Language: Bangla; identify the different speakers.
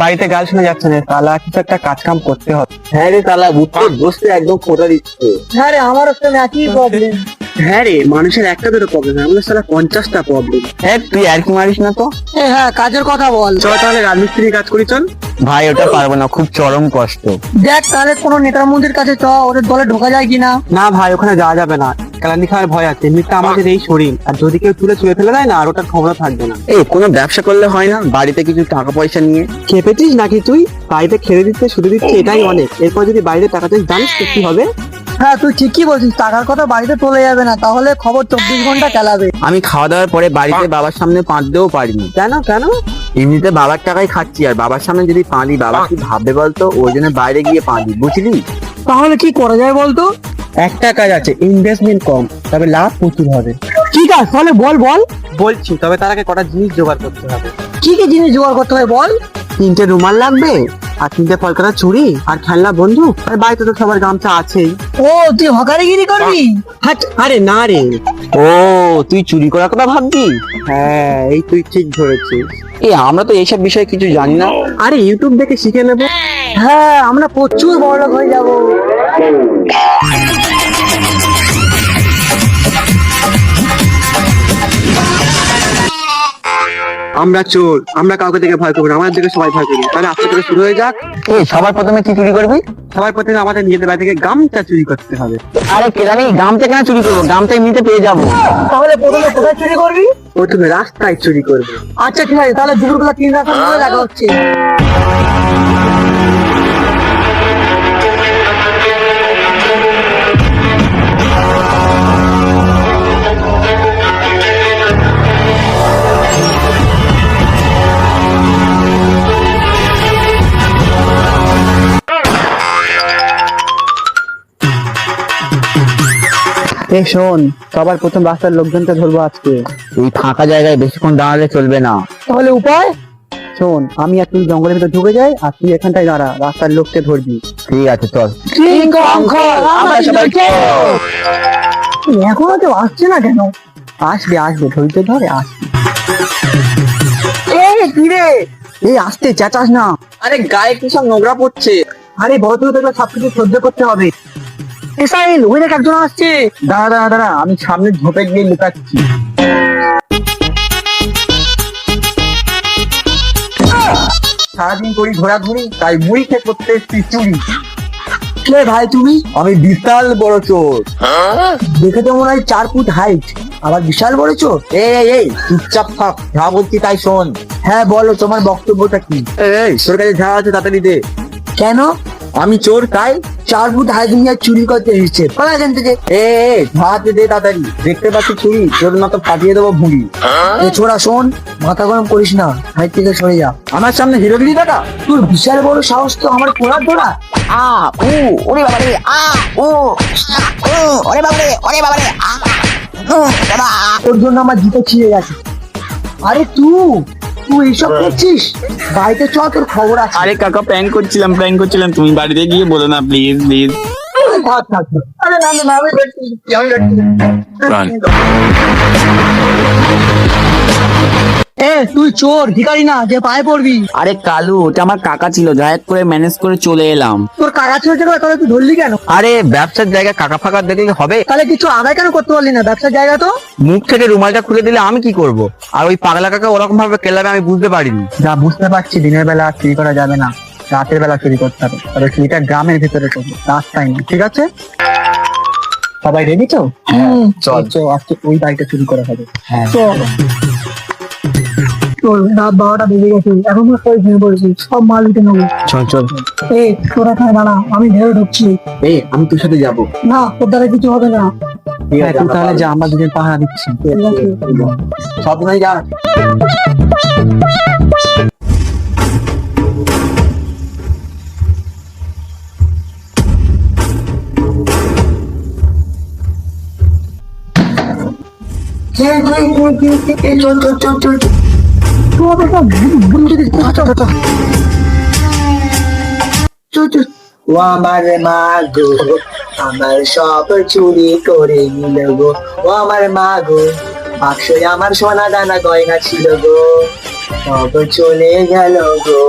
Speaker 1: বাড়িতে গাল শোনা যাচ্ছে না, তালা কিছু একটা কাজ কাম করতে হবে।
Speaker 2: হ্যাঁ রে তালা, বুঝতে বসতে একদম ফোটা দিচ্ছে।
Speaker 3: হ্যাঁ রে, আমারও তো একই প্রবলেম।
Speaker 2: হ্যাঁ রে, মানুষের একটা দুটো প্রবলেম, আমাদের সারা 50টা প্রবলেম।
Speaker 1: হ্যাঁ, তুই আর কি মারিস না তো।
Speaker 3: হ্যাঁ, কাজের কথা বল।
Speaker 2: চল তাহলে রাজমিস্ত্রি কাজ করি, চল।
Speaker 1: ভাই ওটা পারবো না, খুব চরম কষ্ট।
Speaker 3: দেখ তাহলে কোনো নেতার মন্ত্রীর কাছে চ, ওদের দলে ঢোকা যায় কিনা।
Speaker 2: না ভাই, ওখানে যাওয়া যাবে না, কেলানি খাওয়ার ভয় আছে। এমনিতে আমাদের এই শরীর, আর যদি কেউ চুলে ফেলে দেয় না, আর ওটার ক্ষমতা থাকবে না।
Speaker 1: এই কোনো ব্যবসা করলে হয় না, বাড়িতে কিছু টাকা পয়সা নিয়ে?
Speaker 2: খেপেছিস নাকি তুই? বাড়িতে খেলে দিচ্ছে, শুধু দিচ্ছে, এটাই অনেক। এরপর যদি বাইরে টাকা চাইছিস, জানিস তো কি হবে?
Speaker 3: হ্যাঁ, তুই ঠিকই বলছিস, টাকার কথা বাড়িতে তোলা যাবে না, তাহলে খবর 24 ঘন্টা চালাবে।
Speaker 1: আমি খাওয়া দাওয়ার পরে বাড়িতে বাবার সামনে পাঁচতেও পারিনি।
Speaker 2: কেন কেন?
Speaker 1: এমনিতে বাবার টাকায় খাচ্ছি, আর বাবার সামনে যদি পাঁদি, বাবা কি ভাববে বলতো? ওই জন্য বাইরে গিয়ে পাঁদি, বুঝলি?
Speaker 3: তাহলে কি করা যায় বলতো?
Speaker 2: একটা কাজ আছে, ইনভেস্টমেন্ট কম, তবে লাভ প্রচুর হবে।
Speaker 3: কি কাজ তাহলে বল বল।
Speaker 2: বলছি, তবে তার আগে কটা জিনিস জোগাড় করতে হবে।
Speaker 3: কি কি জিনিস জোগাড় করতে হবে বল।
Speaker 2: 3টে রুমাল লাগবে, আর 3টে কলকাতা চুড়ি, আর খেলনা বন্ধু, আর বাড়িতে তো সবার গামছা আছেই।
Speaker 3: ও, তুই হকারিগিরি করবি?
Speaker 2: হাট, আরে না রে।
Speaker 1: ও, তুই চুরি করার কথা ভাববি?
Speaker 2: হ্যাঁ, এই তুই ঠিক ধরেছিস।
Speaker 1: আমরা তো এইসব বিষয়ে কিছু জানি না।
Speaker 2: আরে ইউটিউব দেখে শিখে নেবো।
Speaker 3: হ্যাঁ, আমরা প্রচুর বড়লোক হয়ে যাব।
Speaker 2: আমরা চোর, আমরা কাউকে দেখে ভয় করবো না, আমাদের দেখে সবাই ভয় করবে। তাহলে আজকে থেকে শুরু হয়ে যাক।
Speaker 1: সবার প্রথমে কি চুরি করবি?
Speaker 2: সবার প্রথমে আমাদের নিজেদের বাড়ি থেকে গামছা চুরি করতে হবে।
Speaker 1: আরে কেরানি, গামছা কেন চুরি করবো? গামছা এমনিতে পেয়ে যাবো।
Speaker 3: তাহলে প্রথমে কোথায় চুরি করবি?
Speaker 2: প্রথমে রাস্তায় চুরি করবো।
Speaker 3: আচ্ছা ঠিক আছে, তাহলে দুপুরবেলা 3 রাস্তার মধ্যে দেখা হচ্ছে।
Speaker 1: শোন, সবার প্রথম রাস্তার লোকজনকে ধরবো আজকে। এই ফাঁকা জায়গায় বেশিক্ষণ দাঁড়ালে চলবে না।
Speaker 3: তাহলে উপায়?
Speaker 1: শোন, আমি আর তুই জঙ্গলের ভিতরে ঢুকে যাই, আর তুই এখানটায় দাঁড়া, রাস্তার লোককে ধরবি। ঠিক আছে, চল।
Speaker 3: এখনো কেউ আসছে না কেন?
Speaker 1: আসবে আসবে, ধৈর্য ধরে আসবে।
Speaker 3: কি রে?
Speaker 1: এই আসতে, চেঁচাস না।
Speaker 2: আরে গায়ে কি সব নোংরা পড়ছে।
Speaker 1: আরে ভদ্র দেখলে সবকিছু সহ্য করতে হবে।
Speaker 3: এসাইল, ওই দেখ একজন আসছে।
Speaker 1: দাঁড়া দাঁড়া দাঁড়া, আমি সামনে ঝোপে গিয়ে লুকাচ্ছি। সারাদিন করি ঘোরাঘুরি, তাই মুড়ি খেয়ে করতে এসছি চুরি।
Speaker 3: কে ভাই তুমি?
Speaker 1: আমি বিশাল বড় চোর।
Speaker 3: দেখে তো মনে হয় 4 ফুট হাইট, আবার বিশাল বড় চোর।
Speaker 1: এই চুপচাপ থাক, যা বলছি তাই শোন।
Speaker 3: হ্যাঁ বলো, তোমার বক্তব্যটা কি?
Speaker 1: এই তোর কাছে যা আছে তাড়াতাড়ি দে।
Speaker 3: কেন?
Speaker 1: আমি চোর তাই।
Speaker 3: 4 ফুট হাইট নিয়ে চুরি করতে এসেছে, পালা এখান থেকে।
Speaker 1: ঝাড়াতে দে তাড়াতাড়ি, দেখতে পাচ্ছি চুরি, তোর মতো ফাটিয়ে দেবো ভুঁড়ি।
Speaker 3: এ ছোড়া শোন, মাথা গরম করিস না, হাইট থেকে সরে যা।
Speaker 1: আমার সামনে হিরোগিরি দাদা।
Speaker 3: তোর বিশাল বড় সাহস তো আমার পোড়ার ধরা।
Speaker 4: ওরে বাবারে ওরে বাবারে বাবা।
Speaker 3: তোর জন্য আমার জুতো ছিঁড়ে গেছে। আরে তুই এইসব করছিস? বাড়িতে চ, তোর খবর আছে।
Speaker 5: আরে কাকা, প্র্যাঙ্ক করছিলাম। তুমি বাড়িতে গিয়ে বলো না, প্লিজ প্লিজ।
Speaker 3: থাক, থাক, থাক। আরে না না না, আমি দেখছি। তুই চোর ভিখারি না যে পায়ে পড়বি।
Speaker 5: আরে কালু, ওটা আমার কাকা ছিল, যাই হোক করে ম্যানেজ করে চলে এলাম।
Speaker 3: তোর কাকা ছিল যেটা, তাহলে তুই ধরলি কেন?
Speaker 1: আরে ব্যবসার জায়গা কাকা ফাঁকা দেখলে হবে?
Speaker 3: তাহলে কিছু আদায় কেন করতে পারলি না? ব্যবসার জায়গা তো।
Speaker 1: মুখ থেকে রুমালটা খুলে দিলে আমি কি করব? আর ওই পাগলা কাকা ওরকম ভাবে কেলাবে আমি বুঝতে পারিনি। যা বুঝতে পারছি, দিনের বেলা চুরি করা যাবে না, রাতের বেলা চুরি করতে হবে। তবে চুরিটা গ্রামের ভিতরে করবো, রাস্তায় না, ঠিক আছে? সবাই রেডি তো?
Speaker 3: চল
Speaker 1: চল, আজকে ওই বাড়িটা চুরি করা হবে।
Speaker 3: চল। রাত 12টা বেজে গেছে, এখন সবাই ঘুমিয়ে পড়েছি, সব মাল দিতে নেবো।
Speaker 1: চল চল।
Speaker 3: তোরা এখানে দাঁড়া, আমি ভেবে ঢুকছি।
Speaker 1: আমি তোর সাথে যাবো।
Speaker 3: না, তোর দ্বারা কিছু হবে না।
Speaker 1: তুই তাহলে যা, আমরা দুজন পাহারা দিচ্ছি। সব নাই যা।
Speaker 3: ও আমার মা গো, আমার সব চুরি করে নিল গো। ও আমার মা গো, বাক্সে আমার সোনা দানা গয়না ছিল গো, সব চলে গেল গো।